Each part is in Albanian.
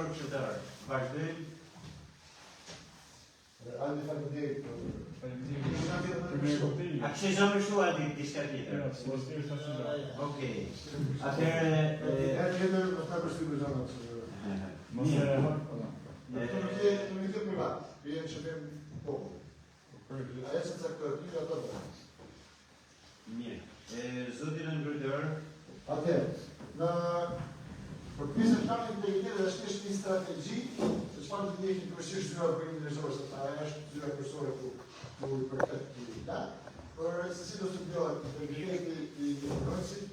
zyrtar këshilltar. Vazhdojmë. Andi faleminderit. A kështë zonë shtu adi diçka tjetër? Okej. Atëherë... Tjetër, më ka përshtypur zonat. Të më këtë privat, jenë që vem poco. Aja se të kërëtyra të të Mirë. Zotin Ndrydër. Atëherë, në përpisë të planin të ide dhe është një strategji, se çfarë të ndjekin kryesisht zyra për individuale, se ajo është zyra kryesore ku i përket këtij. Por se si do të bëhet integriteti i informacionit,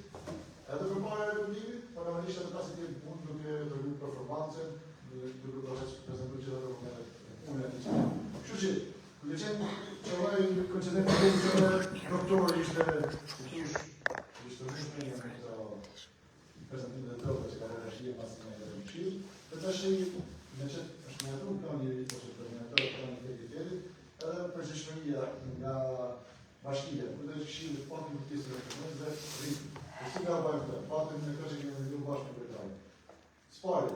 edhe përpara Republikut, por normalisht edhe pasi të punë duke treguar performancën, duke prezentuar gjithë ato dokumentet unë aty. Kështu që kur qenë që ai konsideron që doktori ishte prezentim dhe droga që ka rrëshie pas në e rrëshie, dhe të është me që është me atru plani ose terminator plani integritetit, edhe përgjithshmëria nga bashkia, ku dhe këshilë të patin të tisë rekomendë dhe rritë. E si nga bajmë të, patin me të që kemi në dy bashkë në përkajë. Spari,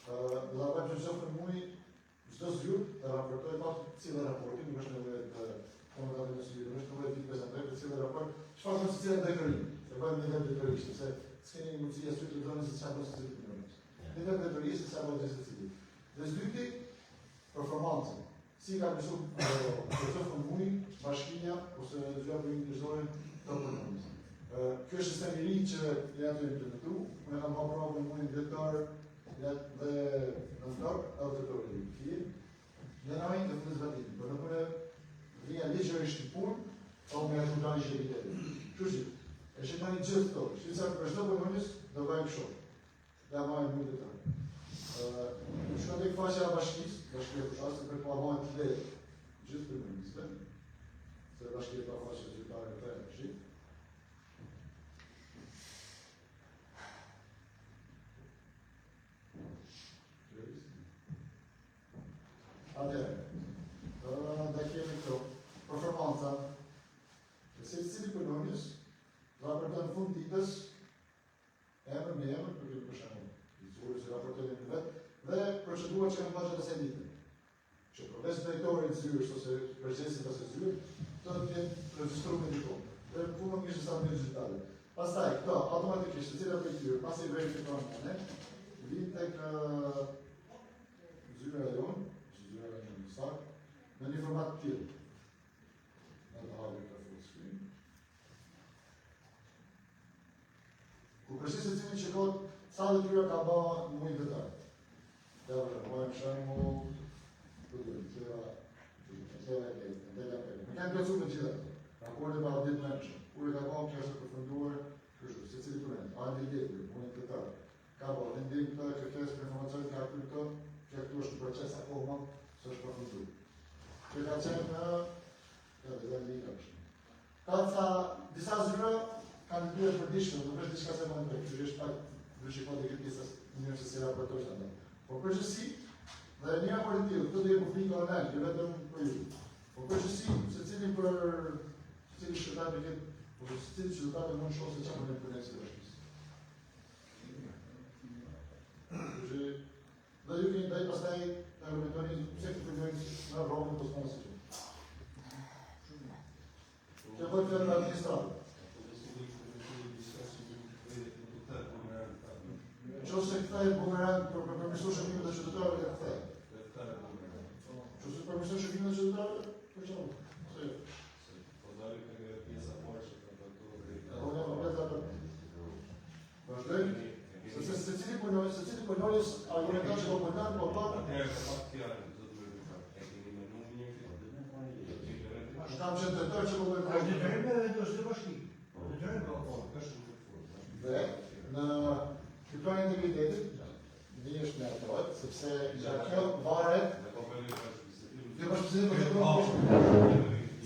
dhe da bajmë që gjofën mui, çdo zyrë të raportoj patin cilë raportin, nuk është në vejtë komentarën e syrë, nuk është në vejtë të prezentoj për cilë raport, çfarë në cilë dekërim, se bajmë një vetë dekërishtë, se s'keni mundësia së të dhënë se çfarë do të cilë të nëmës. Një vetë dekërisë se çfarë do të cilë. Dhe s'dyti, performancën. Si ka pësu përëzofën mui, bashkia, ose zyra për individuale të përnëmës. Kjo është sistemi ri që janë të implementu, me nga ma prapë në mujnë direktar dhe nëndar, edhe të të rejë. Në najnë dhe fundës batim, për në përne vija ligjërisht në punë, o me ashtu tani që e viteri. Kështu e shqitani gjithë të torë, shqitësar për shdo përnëmës, do vajmë shumë. Dhe amajnë mujnë dhe tërë. Shko të këfaqja bashkisë, bashkia fushatës, për po amajnë të dhe gjithë përnëmësve, se bashkia ka faqja gjithare të e shqit. Atëherë, dhe kemi këto performanca, se cili përnëmës, raporton fund ditës, emër me emër, për këtë përshamë, i zurë që raportojnë në vetë, dhe proceduar që kanë paqët asaj ditë. Që përveç drejtorit zyrës, ose përgjegjësit ose zyrë, të jenë regjistru me dikonë. Dhe punë kishë sa në digitale. Pastaj, këto, automatikisht, të cilat për tyre, pas i verifikohen në ne, vinë tek zyra e jonë, që zyra e jonë në sakë, në një format të tjilë. Në të halë ka full screen. Ku përsi se cilin që kotë, sa dhe tyra ka ba në mujë vetarë. Dhe mojëm shemë, të dujë, tjera e kejtë, në kanë kërcu me gjitha. Raporte pa audit menëshëm. Kur e ka ba kjo është përfunduar, kështu, se cili të rëndë, andi djetër, mujën vetarë. Ka ba, vendim të kërkes për informacionit ka kërë të, që këtu është në proces akoma, së është përfunduar. Që ka qenë në, dhe liga kështë. Ka ca, disa zyra, kanë të bërë përdishme, nuk është diçka se më në që është pak vëshikon dhe këtë pjesës njërë që si raportojsh të ndër. Po përgjësi, dhe një aporitiv, të dhe e pufni kolonel, një vetëm për ju. Po përgjësi, se cili për cili shkëtar për këtë, po se cili shkëtar për mund shosë që më në përnesi të rëshkës. Dhe ju kënë dhej pastaj të argumentoni, se këtë përgjojnë në Romën të smonë si që. Që bëjtë të në administratë. Qëse këtaj bumerang për përmisu shëmime dhe qytetarëve e këtaj? Qëse përmisu shëmime dhe qytetarëve? Për qëmë? Se po dali për pjesa parë që të përtohë dhe po një për pjesa për vazhdojnë? Se cili përnojës argumentat që po përnojnë, po përnojnë? Atërë të pak tjare, të të përnojnë, e kemi menu një këtë. Ashtë tam që të tërë që po përnojnë? A një tërëme dhe të është të bashki. Dhe, në plani integritetit, një është me atojt, sepse kjo varet... Kjo është pëzitim për këtë përshme.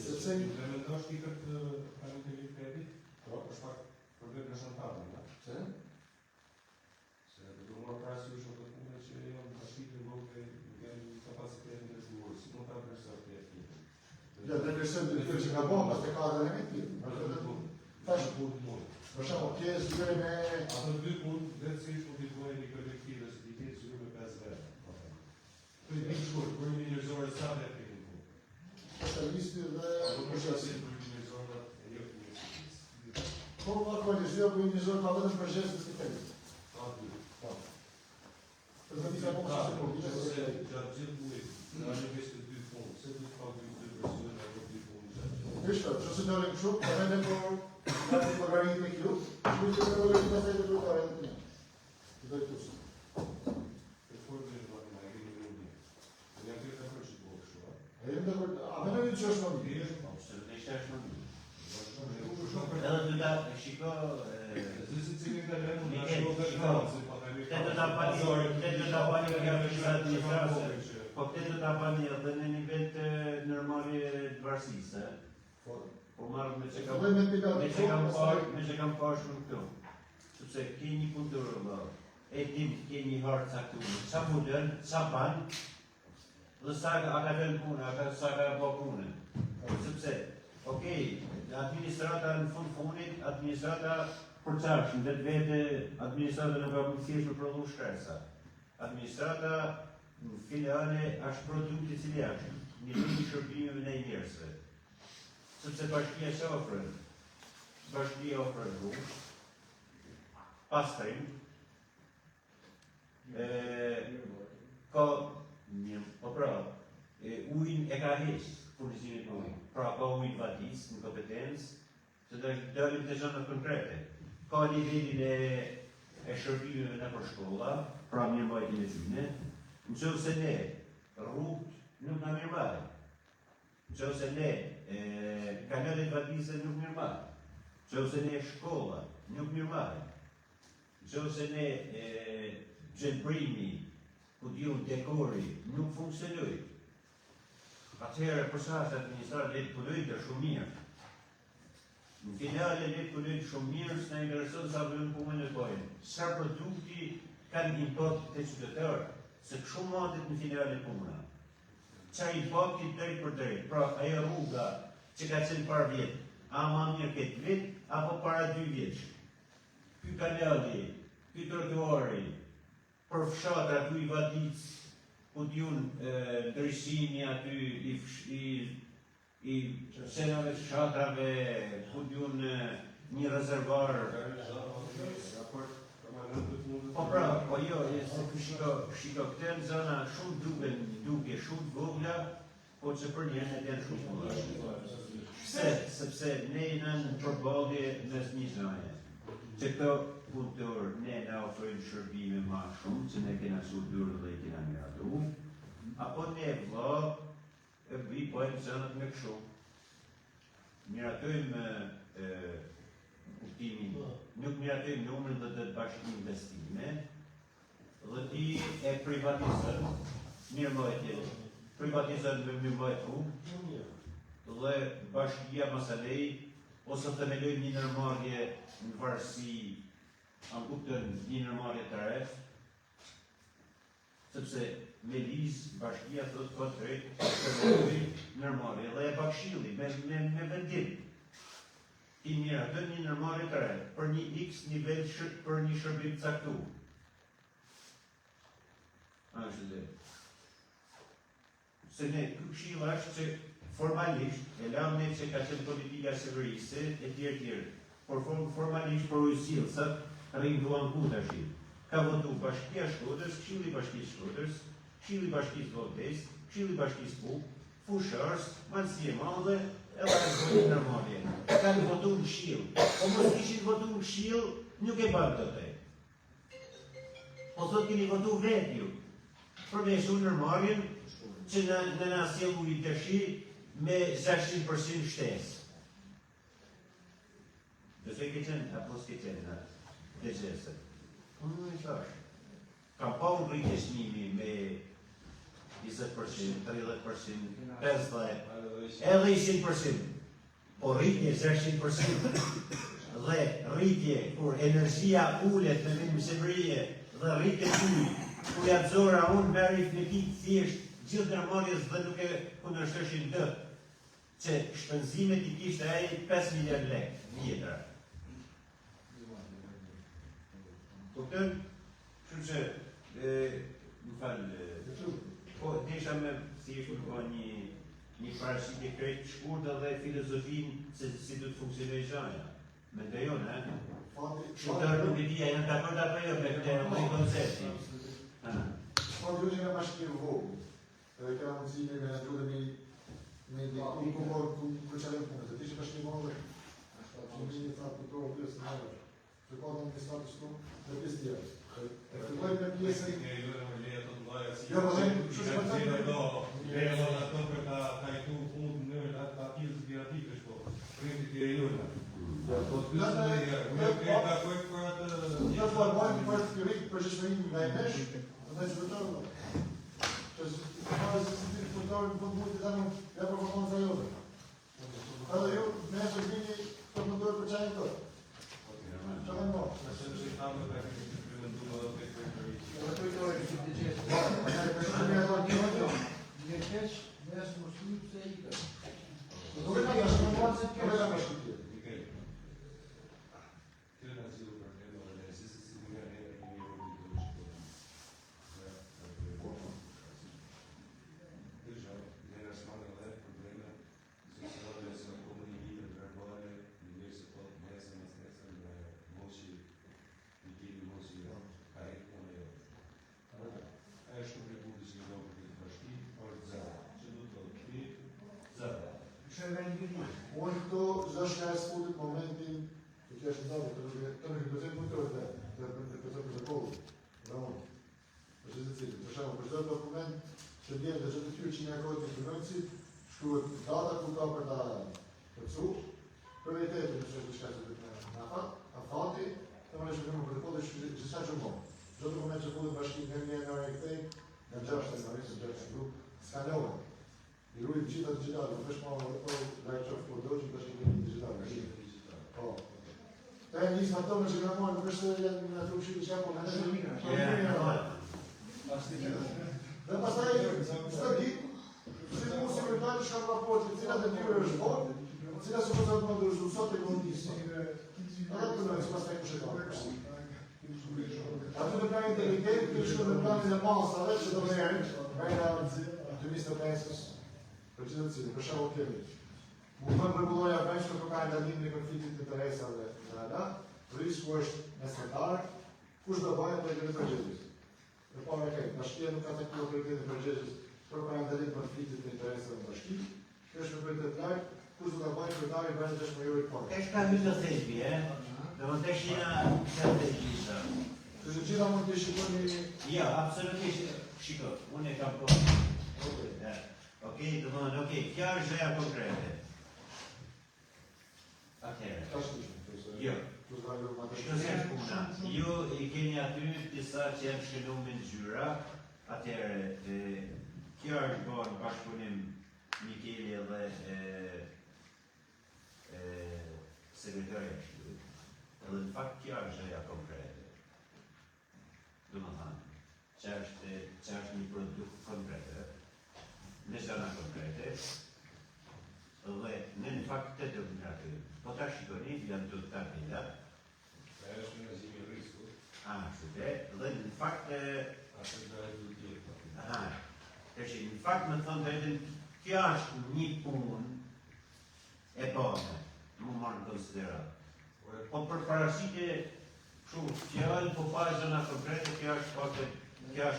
Sepse... Implementosh ti këtë plani integritetit, është pak përbet në shëntarën, da? Se? Se të du më prasë ju shumë të punë që jo në bashkit në bloke në kapacitetin të zhurë, si mund të adresër të jetë një. Ja, të adresër të kjo që ka bon, pas të ka dhe elementit. Tash punë mund. Për shumë, pjesë zyre me... Ato dy punë, vetësisht mund t'i bëjë një kolektive, se t'i ketë zyre me 5 vetë. Për një shkurt, për një njërzore sa dhe për një punë? Specialisti dhe Përgjësi për një njërzore e një punë. Po, aktualizua për një zorë pa vetëm për gjestë të stipendit. Ta dy. Po. Për të njësa po që se po, një Se se gjatë gjithë muajt, në në vështë dy punë, se du të pa dy versione apo dy punë gjatë. Kështë, që se të rëmë shumë, të rëmë po në të pagarit me kjo, që të pagarit me fejtë të pagarit me kjo. Të dojtë të shumë. Për formë në në në e një një. Në janë këtë akër që të bëhë shumë. A jem të kërë, a me në një që është më një. Absolutisht është më mirë. Shumë Edhe të da, shiko, Zësi cilin të lënë, në Mikel, shumë dhe shiko, se pa të te do ta bani, te do ta bani nga administracia, po te do ta bani edhe në nivel të normale të varësisë. Po marrë me që kam parë shumë këtu. Sepse ke një punëtor, e dim ke një harë caktuar, ça punën, ça ban, dhe sa a ka vënë punë, sa ka bë punën. Sepse, okej, administrata në fundit, administrata përçarshëm, vetë administrata nuk ka mundësi të prodhu shkresa. Administrata në filiale është produkti i cili është niveli i shërbimeve ndaj njerëzve. Sepse bashkia që ofron? Bashkia ofron rrugë, pastrim, ujin e ka heqë furnizimin e ujit. Pra ka ujin vadis në kompetencë, që të dalim të zona konkrete. Ka nivelin e shërbimeve në për shkolla, pra mirëmbajtjen e tyre. Nëse ne rrugët nuk na mirëmbajnë. Nëse ne kanalet vadise nuk mirëmbajnë. Nëse ne shkolla nuk mirëmbajnë. Nëse ne gjenprimi, ku diun dekori nuk funksionojnë. Atëherë përsa është administratë letë punojnë të shumë mirë. Në finale letë punojnë shumë mirë, së në intereson sa vëllën punën e pojnë. Sa produkti kanë import të qytetarë, se shumë matet në finale puna. Qa impakti drejt për drejt, pra ajo rruga që ka qenë par vjetë, a ma mirë këtë vjetë, apo para 2 vjetë. Ky kanali, ky trotuari, për fshatra ku i vadicë, ku t'jun ndryshimi aty i senave fshatrave, ku t'jun një rezervar. Po pra, po jo, shiko këte në zona shumë duke shumë vogla, po që për njerën e janë shumë vogla. Pse? Sepse ne jena në përballje mes një zonë. Që këto punëtor ne na ofrojnë shërbime ma shumë, që ne kena surdurë dhe i kena miratu, apo ne vla e bëj pojmë zënët me këshu. Miratojmë kuptimin, nuk miratojmë numrin dhe të bashkë investime, dhe ti e privatizën, mirëmbajtje, privatizën me mirëmbajtu, dhe bashkia masalej, ose themelojmë një nërmarrje në varësi, anë kuptën një nërmarrje të ref, sepse me lizë bashkia thot ka drejt, themeloj nërmarrje, dhe e bakshili, me vendim. Ti miratën një nërmarrje të ref, për një x nivel për një shërbim caktu. Ashtë dhe. Se ne, këshilla është që formalisht, e lamne që ka qenë politika severise, e tjerë, por formalisht për ujësillësat, rrinë duan ku të ashtë. Ka votu bashkia Shkodrës, këshilli bashkisë Shkodrës, këshilli bashkisë Vogdes, këshilli bashkisë Puk, fushërës, manësie madhe, edhe e zhvojnë nërmarje. Kanë votu në këshill. Po mos kishin votu në këshill, nuk e bëmë të te. Po thot kini votu vetë ju. Përmesu nërmarjen, që në nasjelu i të shi, me 600% shtesë. Dhe se ke qenë, apo s'ke qenë, dhe gjese. Unë i thash, kam pa unë rritje shmimi me 20%, 30%, 50%, edhe 100%. Po rritje 600%, dhe rritje kur energjia ullet në një mësëmërije, dhe rritje ty, kur jatë zora unë meri fletit thjesht, gjithë nërmarjes dhe nuk e kundërshtëshin të, që shpenzimet i kishtë aje 5 miliard lekë vjetra. Kuptën? Shumë që, më falë, po po desha me thjesht me bë një parashitje krejt të shkurtër dhe filozofinë se si do të funksionojë gjëja. Mendoj unë, shqiptarët nuk e di, janë dakord apo jo me këtë lloj koncepti. Shpati unë nga bashkë në vogël, edhe ka mundësi me na drudhemi me një kohë ku çelëm punë. Të dish bashkë në vogël. Ashtu një fat të kohë pjesë më radhë. Të kohë në status quo dhe pjesë tjetër. E filloj me pjesën e jo me leja të mëdha si. Jo, po shumë do. Leja do të thotë ka këtu punë në ata pjesë biatike shpo. Prindi ti e jona. Po të më ka kuaj për atë. Ja po bëjmë për të rrit për shëshmërimin nga e mesh, dhe që vëtërë. Që parë se si të punëtorë në mund të danë ja performanca jote. Edhe ju, me e që vini të punëtorë për qajnë të. Që dhe më? Nëse që i thamë dhe ka këtë të përmendu më dhe të këtë Edhe të ujtojë që të gjithë. Një keq, mes më shkruj pse i ka. Do të ka shkruaj se ka bashkëtie. Unë këto zështë nga e sputit momentin të kja është ndavë, të në këtë punëtore dhe për të kohë, dhe unë. Për që të cilë, për shumë, për çdo dokument që vjen dhe çdo tyre që nga kohët të punënësit, shkruhet data ku ka për ta përcu, prioritetin në çdo shka që të në afati, të më nëshme për të kohë dhe gjitha që më. Çdo dokument që fullet bashkim nga një nga e këtej, nga gjashtë e në gjashtë skanohet. I rujt gjitha digitale, në vesh ma like of production, të shkëtë një digitale. Po. Te e njësë ato me që nga mojë, në vesh të jenë në të ushqit të qepo, në në shëmina. Dhe pasaj, së ditë, si mu sekretarë shka raporti, cilat e tyre është bot, cilat së përsa të më dërështu sot e kondisë. Edhe të nërës, pas të e kushe ka. Aty në planin integritet, të shku në planin e masave, që do merën, nga të misë të pensës, për që të cilë, për shumë kemi. Mundën përgulloja bench në përka e ndalim në konfliktit të interesave në ala, risku është mesmetar, kush do bëjnë për e përgjegjës. Në pare kejtë, bashkia nuk ka të kjo për e përgjegjës përka e ndalim konfliktit të interesave në bashki, kjo është për të lajë, kush do të bëjnë për taj bëjnë të shmëjorit pare. E shka hy të thejbi, Dhe më të shina të thejbisa. Që që gjitha mund të shikoni... Ja, absolutisht, shiko, unë e kam po. Okej, do më dhënë, okej, kja është gjëja konkrete. Atëherë. Ka shkishme, Jo. Shko se është puna. Ju i keni aty disa që janë shkënu me në gjyra. Atëherë, kjo është bërë në bashkëpunim Mikeli dhe sekretarja shkëtu. Edhe në fakt kjo është gjëja konkrete. Do më thënë, që është një produkt konkrete. Në zona konkrete, dhe në fakt të të më aty. Po ta shikoni, janë të kandida. E është në zimi risku. Shute, dhe në fakt... Asë nga e du tjetë. Në fakt më thonë drejtën, kjo është një punë e bane, më marë në konsiderat. Po për parashitje, shumë, fjallë, po pa zona konkrete, kjo është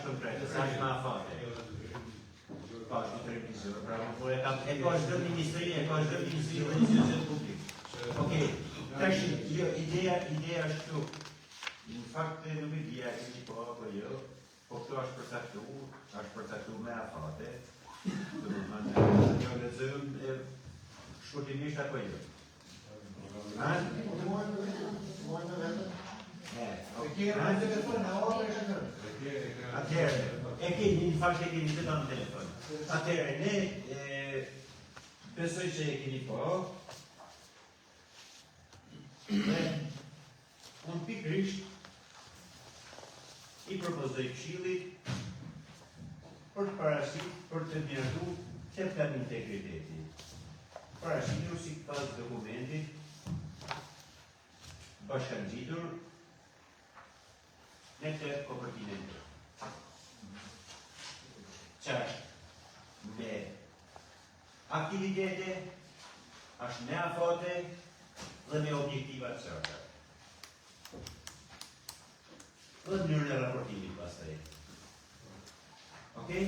konkrete, sa është ma afate. Pa, është të revizor, bravo, por e ka është dhe ministri dhe institucion publik. Okej, tash, ideja është këtu. Në fakt, nuk i dhja e një po apo jo, po këto është përcaktu me afate. Dhe më thënë, kjo lezëm shkurtimisht apo jo. Atëherë, e keni, në fakt e keni të në telefon. Atëherë, ne besoj që e keni po, dhe unë pikrisht i propozoj këshillit për të parasit, për të mjërdu të plan integriteti. Parashitur si pas dokumentit bashkangjitur në këtë kopertinë. Që është aktivitete, është me afate dhe me objektiva të qarta. Dhe në mënyrën e raportimit pastaj. Okej?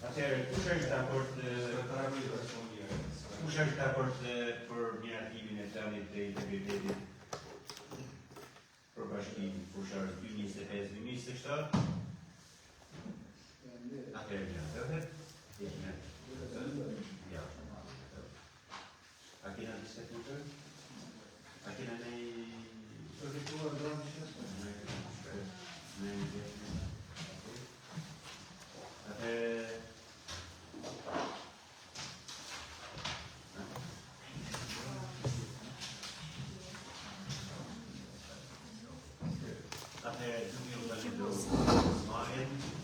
Atëherë, kush është dakord kush është dakord për miratimin e planit të integritetit për bashkimin fushar 2025-2027? Atëherë miratohet. Ja. A kena diskutuar? A kena ne Përfituar dronë që Atëherë, duke u vazhduar